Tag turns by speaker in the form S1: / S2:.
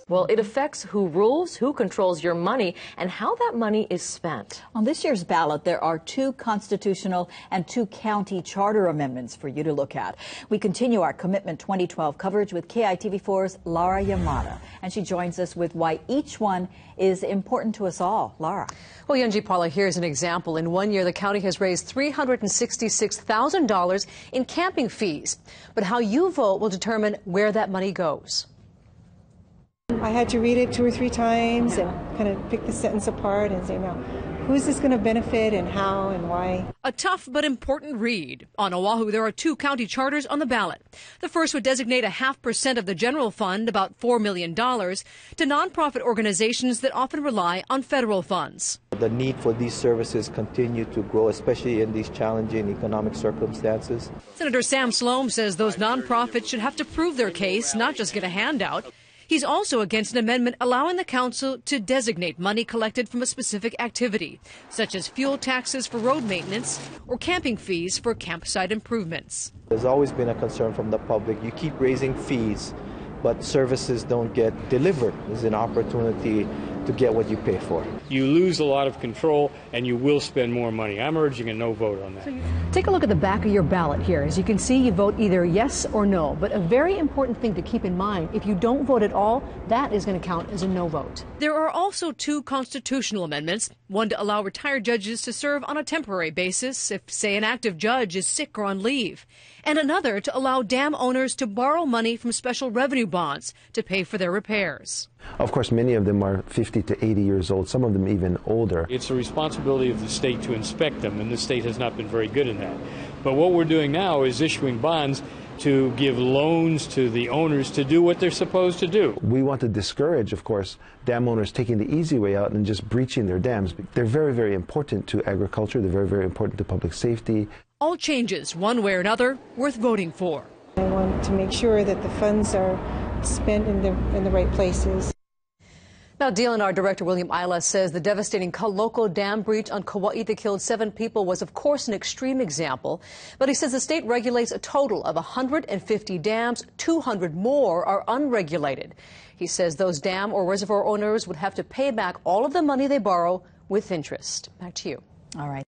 S1: Well, it affects who rules, who controls your money, and how that money is spent.
S2: On this year's ballot, there are 2 constitutional and 2 county charter amendments for you to look at. We continue our Commitment 2012 coverage with KITV4's Lara Yamada, and she joins us with why each one is important to us all. Lara.
S3: Well, Yunji Paula, here's an example. In 1 year, the county has raised $366,000 in camping fees. But how you vote will determine where that money goes.
S4: I had to read it 2 or 3 times and kind of pick the sentence apart and say, now, who's this going to benefit and how and why?
S3: A tough but important read. On Oahu, there are 2 county charters on the ballot. The first would designate 0.5% of the general fund, about $4 million, to nonprofit organizations that often rely on federal funds.
S5: The need for these services continue to grow, especially in these challenging economic circumstances.
S3: Senator Sam Sloan says those nonprofits should have to prove their case, not just get a handout. He's also against an amendment allowing the council to designate money collected from a specific activity, such as fuel taxes for road maintenance or camping fees for campsite improvements.
S5: There's always been a concern from the public. You keep raising fees, but services don't get delivered. There's an opportunity to get what you pay for.
S6: You lose a lot of control and you will spend more money. I'm urging a no vote on that.
S7: Take a look at the back of your ballot here. As you can see, you vote either yes or no. But a very important thing to keep in mind, if you don't vote at all, that is going to count as a no vote.
S3: There are also 2 constitutional amendments, one to allow retired judges to serve on a temporary basis if, say, an active judge is sick or on leave, and another to allow dam owners to borrow money from special revenue bonds to pay for their repairs.
S8: Of course, many of them are 50 to 80 years old, some of them even older.
S6: It's the responsibility of the state to inspect them, and the state has not been very good in that. But what we're doing now is issuing bonds to give loans to the owners to do what they're supposed to do.
S8: We want to discourage, of course, dam owners taking the easy way out and just breaching their dams. They're very, very important to agriculture. They're very, very important to public safety.
S3: All changes, one way or another, worth voting for.
S4: I want to make sure that the funds are spent in the right places.
S3: Now, DLNR Director William Isla says the devastating Kaloko Dam breach on Kauai that killed 7 people was, of course, an extreme example. But he says the state regulates a total of 150 dams. 200 more are unregulated. He says those dam or reservoir owners would have to pay back all of the money they borrow with interest. Back to you.
S2: All right.